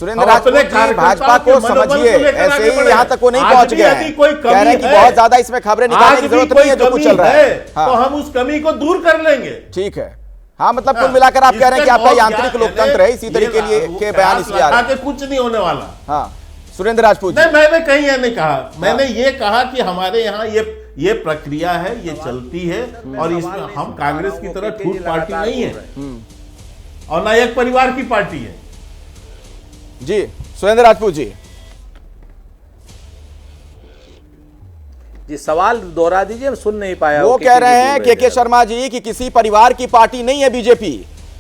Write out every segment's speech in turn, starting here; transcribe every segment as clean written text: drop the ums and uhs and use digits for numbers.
सुरेंद्र राजपूत जी, भाजपा को समझिए, ऐसे ही यहाँ तक वो नहीं पहुंच गए हैं। कह रहे हैं कि बहुत ज्यादा इसमें खबरें निकालने की जरूरत नहीं है, जो कुछ चल रहा है तो हम उस कमी को दूर कर लेंगे। ठीक है, हाँ, मतलब कुल मिलाकर आप कह रहे हैं कि आपका यांत्रिक लोकतंत्र है, इसी तरीके के बयान इसलिए आ रहे हैं। कुछ नहीं होने वाला। हाँ, सुरेंद्र राजपूत जी, मैंने कहीं यह नहीं कहा, मैंने ये कहा कि हमारे यहाँ ये प्रक्रिया है, ये चलती है, और इसमें हम कांग्रेस की तरह ठूठ पार्टी नहीं है और ना एक परिवार की पार्टी है। जी सुरेंद्र राजपूत जी, सवाल दोहरा दीजिए, सुन नहीं पाया। वो कह रहे हैं के शर्मा जी कि किसी परिवार की पार्टी नहीं है बीजेपी,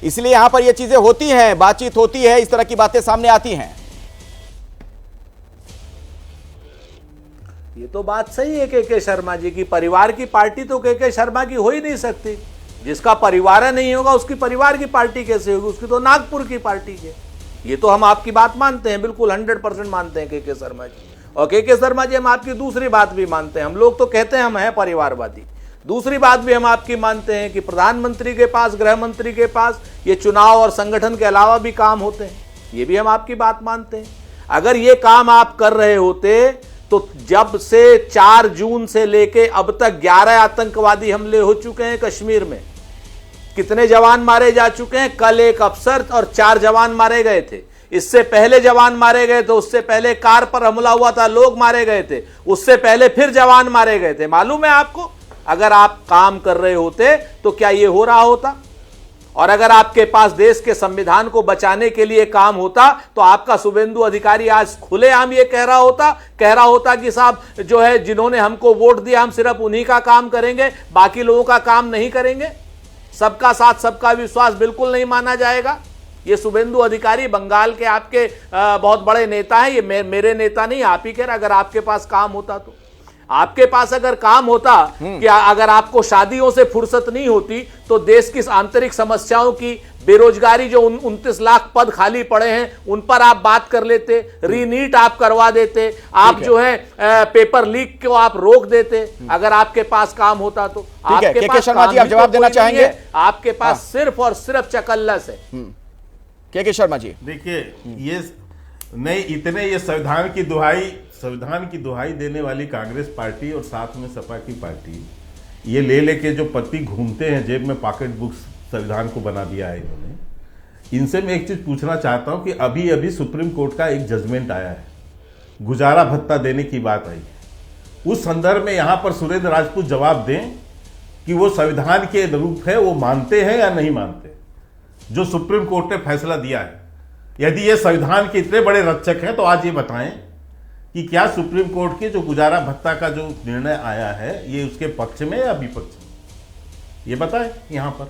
इसलिए यहां पर ये चीजें होती हैं, बातचीत होती है, इस तरह की बातें सामने आती हैं। ये तो बात सही है के शर्मा जी की, परिवार की पार्टी तो के शर्मा की हो ही नहीं सकती। जिसका परिवार नहीं होगा उसकी परिवार की पार्टी कैसे होगी? उसकी तो नागपुर की पार्टी है। ये तो हम आपकी बात मानते हैं, बिल्कुल 100% मानते हैं के शर्मा जी। और के शर्मा जी, हम आपकी दूसरी बात भी मानते हैं। हम लोग तो कहते हैं हम हैं परिवारवादी। दूसरी बात भी हम आपकी मानते हैं कि प्रधानमंत्री के पास, गृह मंत्री के पास ये चुनाव और संगठन के अलावा भी काम होते हैं। ये भी हम आपकी बात मानते हैं। अगर ये काम आप कर रहे होते तो जब से 4 जून से लेके अब तक 11 आतंकवादी हमले हो चुके हैं कश्मीर में, कितने जवान मारे जा चुके हैं? कल एक अफसर और 4 जवान मारे गए थे। इससे पहले जवान मारे गए थे, उससे पहले कार पर हमला हुआ था, लोग मारे गए थे, उससे पहले फिर जवान मारे गए थे। मालूम है आपको? अगर आप काम कर रहे होते तो क्या ये हो रहा होता? और अगर आपके पास देश के संविधान को बचाने के लिए काम होता तो आपका शुभेंदु अधिकारी आज खुलेआम ये कह रहा होता कि साहब जो है, जिन्होंने हमको वोट दिया हम सिर्फ उन्हीं का काम करेंगे, बाकी लोगों का काम नहीं करेंगे। सबका साथ सबका विश्वास बिल्कुल नहीं माना जाएगा। ये शुभेंदु अधिकारी बंगाल के आपके बहुत बड़े नेता हैं, ये मेरे नेता नहीं, आप ही कह रहे। अगर आपके पास काम होता तो, आपके पास अगर काम होता कि अगर आपको शादियों से फुर्सत नहीं होती तो देश की आंतरिक समस्याओं की, बेरोजगारी जो 29 लाख पद खाली पड़े हैं उन पर आप बात कर लेते, रीनीट आप करवा देते, आप जो है पेपर लीक को आप रोक देते। अगर आपके पास काम होता तो। आपके पास शर्मा जी, आप जवाब देना चाहेंगे? आपके पास सिर्फ और सिर्फ चकल्लस है। के शर्मा जी, देखिए, ये नहीं, इतने ये संविधान की दुहाई देने वाली कांग्रेस पार्टी और साथ में सपा की पार्टी, ये लेके जो पत्ती घूमते हैं जेब में, पॉकेट बुक्स संविधान को बना दिया है इन्होंने। इनसे मैं एक चीज पूछना चाहता हूं कि अभी अभी सुप्रीम कोर्ट का एक जजमेंट आया है, गुजारा भत्ता देने की बात आई। उस संदर्भ में यहां पर सुरेंद्र राजपूत जवाब दें कि वो संविधान के अनुरूप है, वो मानते हैं या नहीं मानते जो सुप्रीम कोर्ट ने फैसला दिया है। यदि ये संविधान के इतने बड़े रक्षक हैं तो आज ये बताएं कि क्या सुप्रीम कोर्ट के जो गुजारा भत्ता का जो निर्णय आया है ये उसके पक्ष में या विपक्ष में, ये बताएं यहां पर।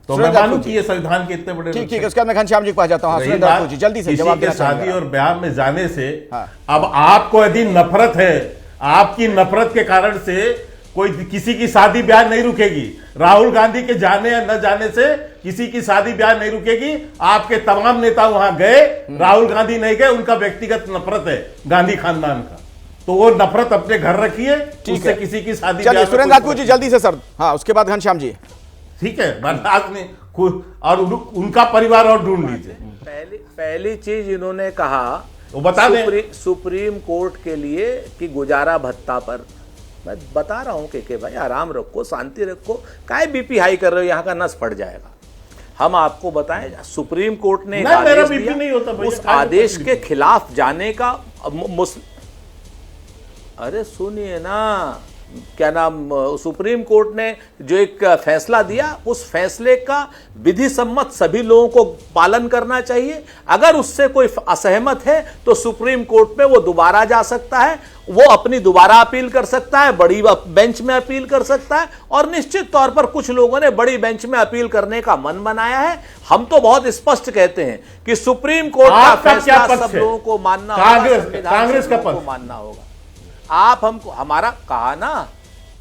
तो मैं मानूं कि ये संविधान के इतने बड़े। ठीक है, उसके बाद मैं घनश्याम जी के पास जाता हूं। जल्दी से जवाब देना। शादी और ब्याह में जाने से अब आपको यदि नफरत है, आपकी नफरत के कारण से कोई किसी की शादी ब्याह नहीं रुकेगी। राहुल गांधी के जाने या न जाने से किसी की शादी ब्याह नहीं रुकेगी। आपके तमाम नेता वहां गए, राहुल गांधी नहीं गए, उनका व्यक्तिगत नफरत है गांधी खानदान का, तो वो नफरत अपने घर रखिए, उससे किसी की शादी ब्याह। सुरेंद्र राजपूत जी जल्दी से सर। हाँ, उसके बाद घनश्याम जी। ठीक है, बर्दाश्त नहीं, और उनका परिवार और ढूंढ लीजिए। पहली चीज इन्होंने कहा वो बता दें सुप्रीम कोर्ट के लिए कि गुजारा भत्ता पर, मैं बता रहा हूं के भाई आराम रखो, शांति रखो, काहे बीपी हाई कर रहे हो, यहां का नस फट जाएगा। हम आपको बताएं, सुप्रीम कोर्ट ने आदेश दिया, नहीं होता उस आदेश के खिलाफ जाने का अरे सुनिए ना, क्या नाम, सुप्रीम कोर्ट ने जो एक फैसला दिया, उस फैसले का विधि सम्मत सभी लोगों को पालन करना चाहिए। अगर उससे कोई असहमत है तो सुप्रीम कोर्ट में वो दोबारा जा सकता है, वो अपनी दोबारा अपील कर सकता है, बड़ी बेंच में अपील कर सकता है। और निश्चित तौर पर कुछ लोगों ने बड़ी बेंच में अपील करने का मन बनाया है। हम तो बहुत स्पष्ट कहते हैं कि सुप्रीम कोर्ट का फैसला सब लोगों को मानना होगा, कांग्रेस का पक्ष मानना होगा। आप हमको हमारा कहा ना,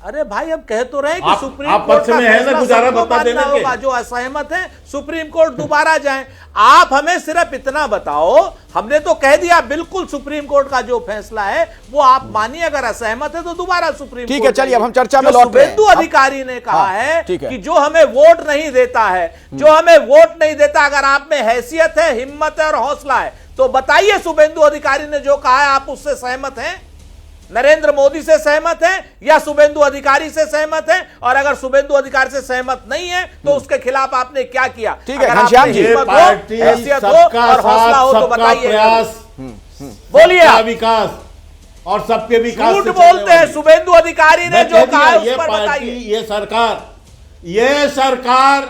अरे भाई हम कह तो रहे कि सुप्रीम कोर्ट का फैसला सबको मानना होगा, जो असहमत है सुप्रीम कोर्ट दोबारा जाए। आप हमें सिर्फ इतना बताओ, हमने तो कह दिया बिल्कुल सुप्रीम कोर्ट का जो फैसला है वो आप मानिए, अगर असहमत है तो दोबारा सुप्रीम कोर्ट। ठीक है, चलिए अब हम चर्चा में लौट रहे हैं। शुभेंदु अधिकारी ने कहा है कि जो हमें वोट नहीं देता है, जो हमें वोट नहीं देता, अगर आप में हैसियत है, हिम्मत है और हौसला है तो बताइए शुभेंदु अधिकारी ने जो कहा है आप उससे सहमत हैं? नरेंद्र मोदी से सहमत हैं या शुभेंदु अधिकारी से सहमत हैं? और अगर शुभेंदु अधिकारी से सहमत नहीं है तो उसके खिलाफ आपने क्या किया? ठीक है, अगर घनश्याम आपने जी, हिम्मत हो, पार्टी हैसियत हो सबका और हौसला हो साथ, तो सबका बताइए। प्रयास, बोलिए सबका आप। विकास और सबके विकास झूठ से चलने बोलते हैं। वाली। शुभेंदु अधिकारी ने मैं जो कह कहा है दिया, उस पर ये पार्टी, बताइए। ये सरकार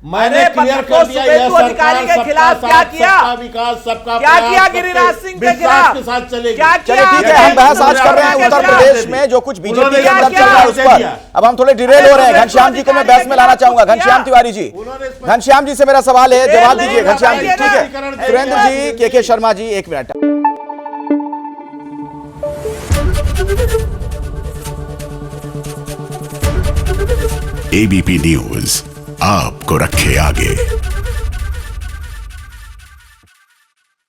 मैंने अरे क्लियर तो कर दिया, यह शुभेंदु अधिकारी सरकार के खिलाफ सबका क्या साथ, किया? सबका विकास, सबका क्या प्रयास, किया सबके गिरिराज सिंह के विश्वास खिलाफ? के साथ चलेगी। क्या चलिए किया? ठीक है, हम बहस आज कर रहे हैं क्या उत्तर किया? प्रदेश में जो कुछ बीजेपी के उन्होंने अंदर क्या चल रहा है उस किया? पर अब हम थोड़े डिरेल हो रहे हैं। घनश्याम जी को मैं बहस में लाना चाहूंगा। घनश्याम तिवारी जी, उन्होंने इस पर- घनश्याम जी से मेरा सवाल है, जवाब नहीं, दीजिए घनश्याम जी। बताइए ठीक ना। है, सुरेंद्र जी, के शर्मा जी, एक मिनट। एबीपी न्यूज आपको रखे आगे।